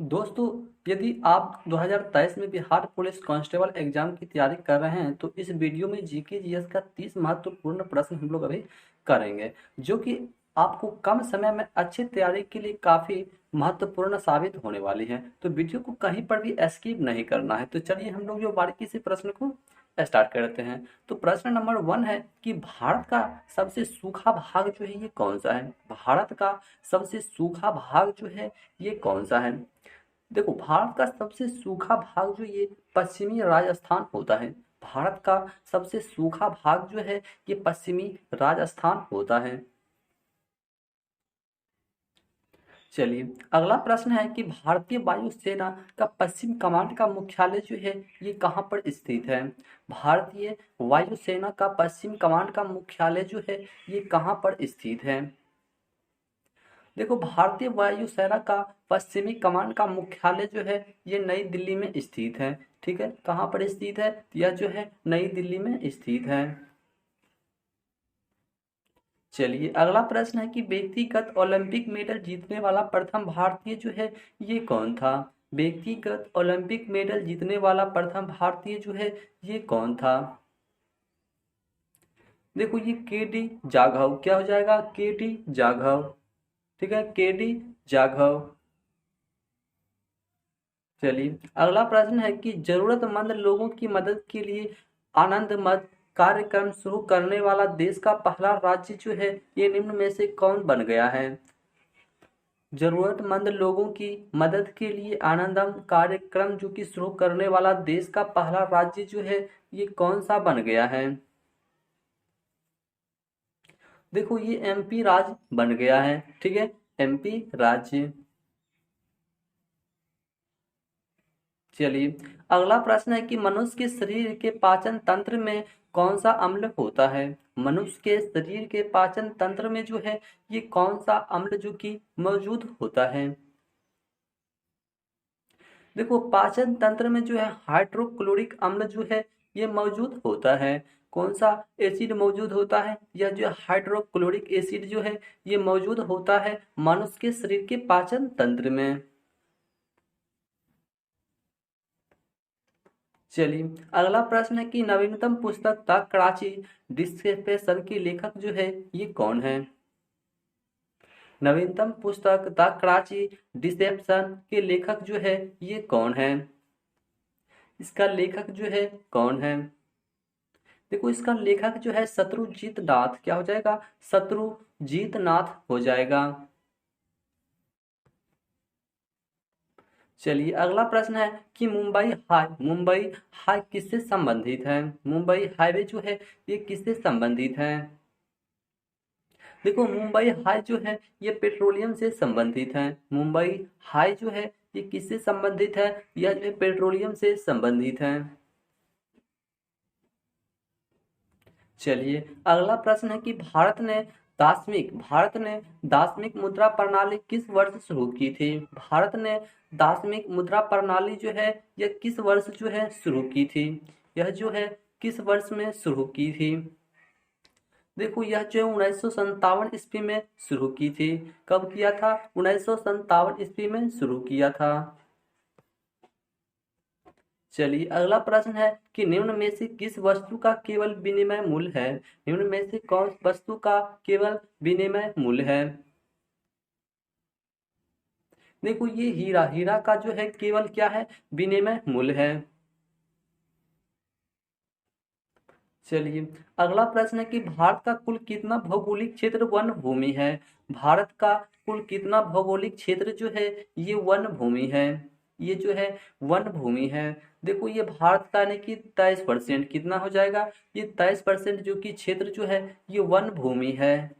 दोस्तों, यदि आप 2023 में बिहार पुलिस कांस्टेबल एग्जाम की तैयारी कर रहे हैं तो इस वीडियो में जीके जीएस का 30 महत्वपूर्ण प्रश्न हम लोग अभी करेंगे, जो कि आपको कम समय में अच्छी तैयारी के लिए काफ़ी महत्वपूर्ण साबित होने वाली है। तो वीडियो को कहीं पर भी स्किप नहीं करना है। तो चलिए हम लोग जो बारीकी से प्रश्न को स्टार्ट करते हैं। तो प्रश्न नंबर 1 है कि भारत का सबसे सूखा भाग जो है ये कौन सा है। भारत का सबसे सूखा भाग जो है ये कौन सा है। देखो, भारत का सबसे सूखा भाग जो ये पश्चिमी राजस्थान होता है। भारत का सबसे सूखा भाग जो है ये पश्चिमी राजस्थान होता है। चलिए, अगला प्रश्न है कि भारतीय वायुसेना का पश्चिम कमांड का मुख्यालय जो है ये कहाँ पर स्थित है। भारतीय वायुसेना का पश्चिम कमांड का मुख्यालय जो है ये कहाँ पर स्थित है। देखो, भारतीय वायुसेना का पश्चिमी कमान का मुख्यालय जो है ये नई दिल्ली में स्थित है। ठीक है, कहाँ पर स्थित है, यह जो है नई दिल्ली में स्थित है। चलिए, अगला प्रश्न है कि व्यक्तिगत ओलंपिक मेडल जीतने वाला प्रथम भारतीय जो है ये कौन था। व्यक्तिगत ओलंपिक मेडल जीतने वाला प्रथम भारतीय जो है ये कौन था। देखो, ये के डी जाघव, क्या हो जाएगा, के डी जाघव। ठीक है, के डी जाघव। चलिए, अगला प्रश्न है कि जरूरतमंद लोगों की मदद के लिए आनंद मत कार्यक्रम शुरू करने वाला देश का पहला राज्य जो है ये निम्न में से कौन बन गया है। जरूरतमंद लोगों की मदद के लिए आनंदम कार्यक्रम जो कि शुरू करने वाला देश का पहला राज्य जो है ये कौन सा बन गया है। देखो, ये एमपी राज्य बन गया है। ठीक है, एमपी राज्य। चलिए, अगला प्रश्न है कि मनुष्य के शरीर के पाचन तंत्र में कौन सा अम्ल होता है। मनुष्य के शरीर के पाचन तंत्र में जो है ये कौन सा अम्ल जो कि मौजूद होता है। देखो, पाचन तंत्र में जो है हाइड्रोक्लोरिक अम्ल जो है ये मौजूद होता है। कौन सा एसिड मौजूद होता है, यह जो हाइड्रोक्लोरिक एसिड जो है ये मौजूद होता है मनुष्य के शरीर के पाचन तंत्र में। चलिए, अगला प्रश्न है कि नवीनतम पुस्तक द कराची डिस्पेंसर के लेखक जो है ये कौन है। नवीनतम पुस्तक द कराची डिसेप्शन के लेखक जो है ये कौन है। इसका लेखक जो है कौन है। देखो, इसका लेखक जो है शत्रुजीत नाथ, क्या हो जाएगा, शत्रुजीत नाथ हो जाएगा। चलिए, अगला प्रश्न है कि मुंबई हाई किससे संबंधित है। मुंबई हाईवे जो है ये किससे संबंधित है। देखो, मुंबई हाई जो है ये पेट्रोलियम से संबंधित है। मुंबई हाई जो है ये किससे संबंधित है, यह जो है पेट्रोलियम से संबंधित है। चलिए, अगला प्रश्न है कि भारत ने मुद्रा प्रणाली किस वर्ष शुरू की थी। भारत ने दार्शनिक मुद्रा प्रणाली जो है यह किस वर्ष जो है शुरू की थी। यह जो है किस वर्ष में शुरू की थी। देखो, यह जो है 1957 ईस्वी में शुरू की थी। कब किया था, 1957 ईस्वी में शुरू किया था। चलिए, अगला प्रश्न है कि निम्न में से किस वस्तु का केवल विनिमय मूल्य है। निम्न में से कौन वस्तु का केवल विनिमय मूल्य है। देखो, ये हीरा का जो है केवल क्या है, विनिमय मूल्य है। चलिए, अगला प्रश्न है कि भारत का कुल कितना भौगोलिक क्षेत्र वन भूमि है। भारत का कुल कितना भौगोलिक क्षेत्र जो है ये वन भूमि है। ये जो है वन भूमि है। देखो, ये भारत का यानी कि 23% कितना हो जाएगा, ये 23% जो कि क्षेत्र जो है ये वन भूमि है।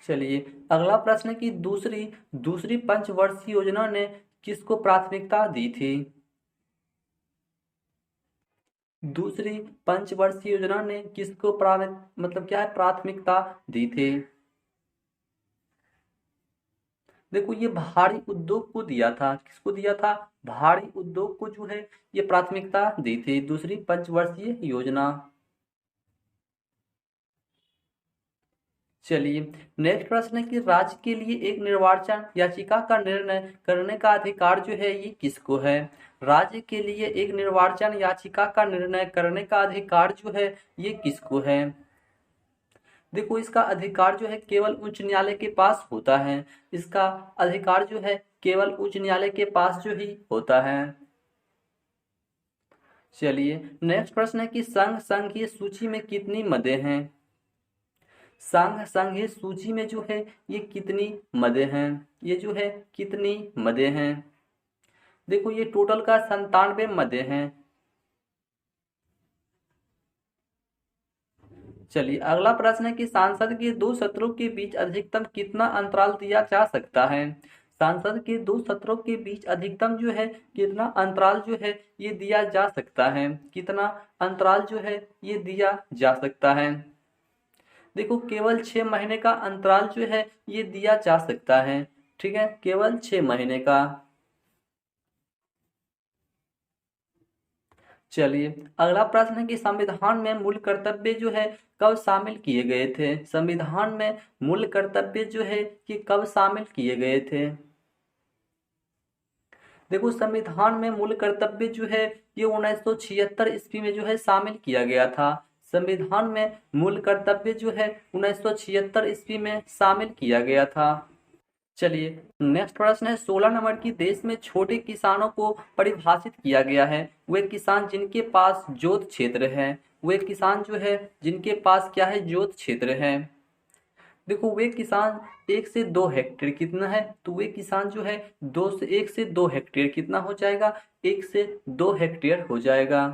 चलिए, अगला प्रश्न है कि दूसरी दूसरी पंचवर्षीय योजना ने किसको प्राथमिकता दी थी। दूसरी पंचवर्षीय योजना ने किसको मतलब क्या है, प्राथमिकता दी थी। देखो, ये भारी उद्योग को दिया था। किसको दिया था, भारी उद्योग को जो है ये प्राथमिकता दी थी दूसरी पंचवर्षीय योजना। चलिए, नेक्स्ट प्रश्न है कि राज्य के लिए एक निर्वाचन याचिका का निर्णय करने का अधिकार जो है ये किसको है। राज्य के लिए एक निर्वाचन याचिका का निर्णय करने का अधिकार जो है ये किसको है। देखो, इसका अधिकार जो है केवल उच्च न्यायालय के पास होता है। इसका अधिकार जो है केवल उच्च न्यायालय के पास जो ही होता है। चलिए, नेक्स्ट प्रश्न है कि संघीय सूची में कितनी मदें हैं। संघीय सूची में जो है ये कितनी मदें हैं, ये जो है कितनी मदें हैं। देखो, ये टोटल का 97 मदें हैं। चलिए, अगला प्रश्न है कि सांसद के 2 सत्रों के बीच अधिकतम कितना अंतराल दिया जा सकता है। सांसद के 2 सत्रों के बीच अधिकतम जो है कितना अंतराल जो है ये दिया जा सकता है, कितना अंतराल जो है ये दिया जा सकता है। देखो, केवल 6 महीने का अंतराल जो है ये दिया जा सकता है। ठीक है, केवल 6 महीने का। चलिए, अगला प्रश्न है कि संविधान में मूल कर्तव्य जो है कब शामिल किए गए थे। संविधान में मूल कर्तव्य जो है कि कब शामिल किए गए थे। देखो, संविधान में मूल कर्तव्य जो है ये 1976 ईस्वी में जो है शामिल किया गया था। संविधान में मूल कर्तव्य जो है 1976 ईस्वी में शामिल किया गया था। चलिए, नेक्स्ट प्रश्न है 16 नंबर की, देश में छोटे किसानों को परिभाषित किया गया है। वे किसान जिनके पास जोत क्षेत्र है। वे किसान जो है जिनके पास क्या है, जोत क्षेत्र है। देखो, वे किसान 1 से 2 हेक्टेयर कितना है, तो वे किसान जो है 1 से 2 हेक्टेयर कितना हो जाएगा, 1 से 2 हेक्टेयर हो जाएगा।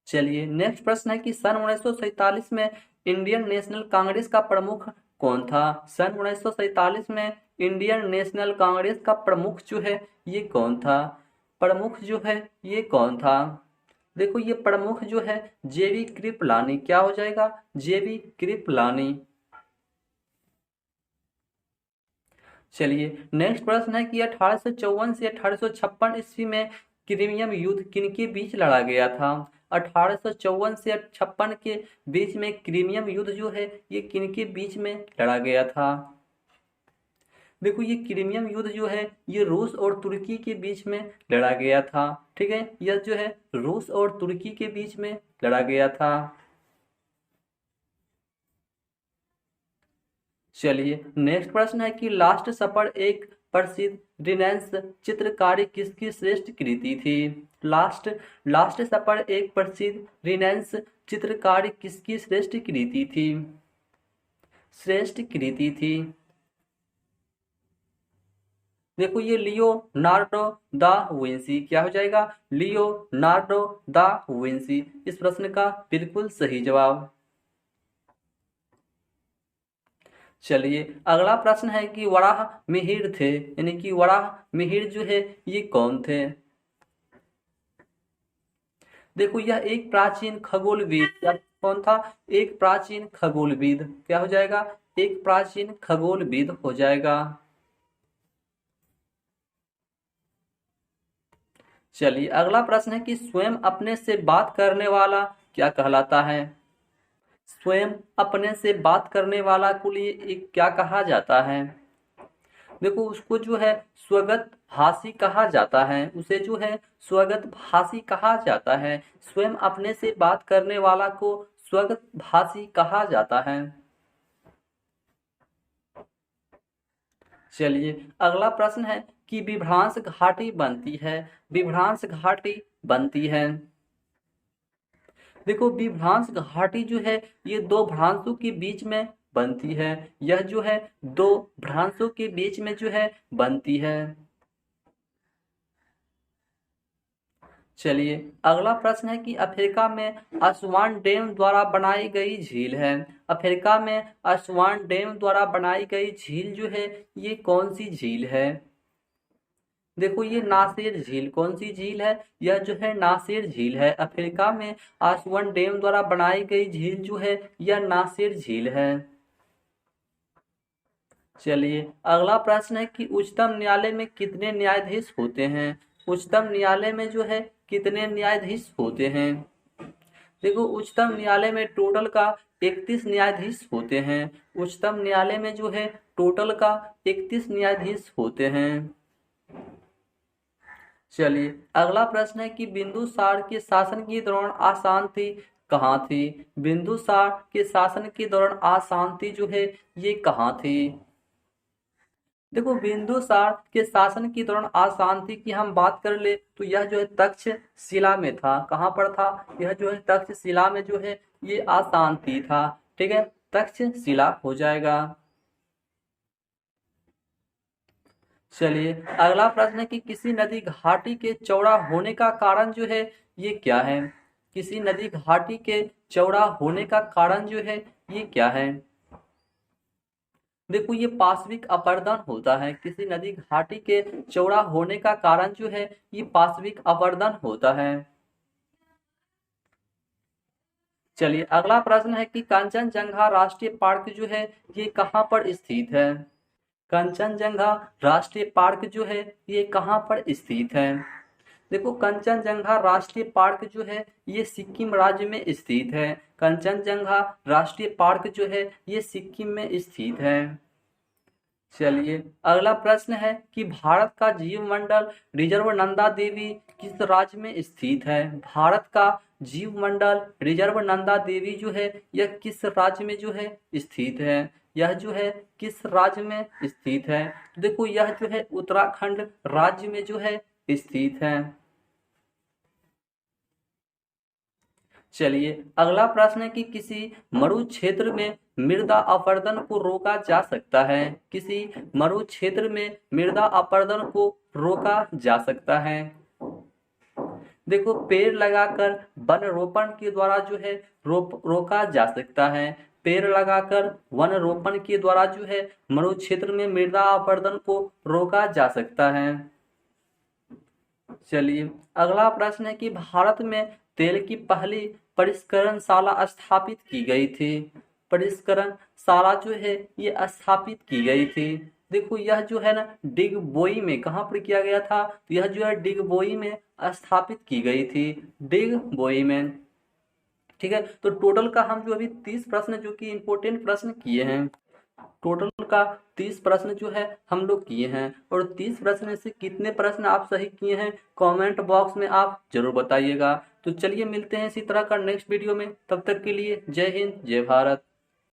चलिए, नेक्स्ट प्रश्न है कि सन 1947 में इंडियन नेशनल कांग्रेस का प्रमुख कौन था। सन 1947 में इंडियन नेशनल कांग्रेस का प्रमुख जो है ये कौन था। प्रमुख जो है ये कौन था। देखो, ये प्रमुख जो है जेबी कृपलानी, क्या हो जाएगा, जेबी कृपलानी। चलिए, नेक्स्ट प्रश्न है कि 1854 से 1856 ईस्वी में क्रीमियम युद्ध किनके बीच लड़ा गया था। 1854 से 56 के बीच में क्रीमियम युद्ध जो है ये किनके बीच में लड़ा गया था। देखो, ये क्रीमियम युद्ध जो है ये रूस और तुर्की के बीच में लड़ा गया था। ठीक है, यह जो है रूस और तुर्की के बीच में लड़ा गया था। चलिए, नेक्स्ट प्रश्न है कि लास्ट सपर एक प्रसिद्ध रिनेंस चित्रकारी किसकी श्रेष्ठ कृति थी। लास्ट सपर एक प्रसिद्ध रिनेंस चित्रकारी किसकी श्रेष्ठ कृति थी, श्रेष्ठ कृति थी। देखो, ये लियोनार्डो दा विंसी, क्या हो जाएगा, लियोनार्डो दा विंसी इस प्रश्न का बिल्कुल सही जवाब। चलिए, अगला प्रश्न है कि वराह मिहिर थे, यानी कि वराह मिहिर जो है ये कौन थे। देखो, यह एक प्राचीन खगोलविद, या कौन था, एक प्राचीन खगोलविद, क्या हो जाएगा, एक प्राचीन खगोलविद हो जाएगा। चलिए, अगला प्रश्न है कि स्वयं अपने से बात करने वाला क्या कहलाता है। स्वयं अपने से बात करने वाला को लिए एक क्या कहा जाता है। देखो, उसको जो है स्वगत भाषी कहा जाता है, उसे जो है स्वगत भाषी कहा जाता है। स्वयं अपने से बात करने वाला को स्वगत भाषी कहा जाता है। चलिए, अगला प्रश्न है कि विभ्रांश घाटी बनती है, विभ्रांश घाटी बनती है। देखो, विभ्रांश घाटी जो है ये 2 भ्रांशों के बीच में बनती है। यह जो है 2 भ्रांशों के बीच में जो है बनती है। चलिए, अगला प्रश्न है कि अफ्रीका में असवान डैम द्वारा बनाई गई झील है। अफ्रीका में असवान डैम द्वारा बनाई गई झील जो है ये कौन सी झील है। देखो, ये नासिर झील, कौन सी झील है, यह जो है नासिर झील है। अफ्रीका में आसवन डैम द्वारा बनाई गई झील जो है यह नासिर झील है। चलिए, अगला प्रश्न है कि उच्चतम न्यायालय में कितने न्यायाधीश होते हैं। उच्चतम न्यायालय में जो है कितने न्यायाधीश होते हैं। देखो, उच्चतम न्यायालय में टोटल का 31 न्यायाधीश होते हैं। उच्चतम न्यायालय में जो है टोटल का 31 न्यायाधीश होते हैं। चलिए अगला प्रश्न है कि बिंदुसार के शासन के दौरान अशांति कहाँ थी। बिंदुसार के शासन के दौरान अशांति जो है ये कहाँ थी। देखो बिंदुसार के शासन के दौरान अशांति की हम बात कर ले तो यह जो है तक्षशिला में था। कहाँ पर था, यह जो है तक्षशिला में जो है ये अशांति था। ठीक है, तक्षशिला हो जाएगा। चलिए अगला प्रश्न है कि किसी नदी घाटी के चौड़ा होने का कारण जो है ये क्या है। किसी नदी घाटी के चौड़ा होने का कारण जो है ये क्या है। देखो ये पार्श्विक अपरदन होता है। किसी नदी घाटी के चौड़ा होने का कारण जो है ये पार्श्विक अपरदन होता है। चलिए अगला प्रश्न है कि कंचनजंगा राष्ट्रीय पार्क जो है ये कहाँ पर स्थित है। कंचनजंगा राष्ट्रीय पार्क जो है ये कहाँ पर स्थित है। देखो कंचनजंगा राष्ट्रीय पार्क जो है ये सिक्किम राज्य में स्थित है। कंचनजंगा राष्ट्रीय पार्क जो है ये सिक्किम में स्थित है। चलिए अगला प्रश्न है कि भारत का जीव मंडल रिजर्व नंदा देवी किस राज्य में स्थित है। भारत का जीव मंडल रिजर्व नंदा देवी जो है यह किस राज्य में जो है स्थित है। यह जो है किस राज्य में स्थित है। देखो यह जो है उत्तराखंड राज्य में जो है स्थित है। चलिए अगला प्रश्न है कि किसी मरु क्षेत्र में मृदा अपरदन को रोका जा सकता है। किसी मरु क्षेत्र में मृदा अपरदन को रोका जा सकता है। देखो पेड़ लगाकर वन रोपण के द्वारा जो है रोका जा सकता है। पेड़ लगाकर वन रोपण के द्वारा जो है मरु क्षेत्र में मृदा अपरदन को रोका जा सकता है। चलिए अगला प्रश्न है कि भारत में तेल की पहली परिष्करणशाला स्थापित की गई थी। परिष्करणशाला जो है ये स्थापित की गई थी। देखो यह जो है ना डिगबोई में, कहाँ पर किया गया था, तो यह जो है डिगबोई में स्थापित की गई थी। डिगबोई में। ठीक है, तो टोटल का हम जो अभी 30 प्रश्न जो कि इंपोर्टेंट प्रश्न किए हैं। टोटल का 30 प्रश्न जो है हम लोग किए हैं और 30 प्रश्न से कितने प्रश्न आप सही किए हैं कमेंट बॉक्स में आप जरूर बताइएगा। तो चलिए मिलते हैं इसी तरह का नेक्स्ट वीडियो में। तब तक के लिए जय हिंद जय भारत।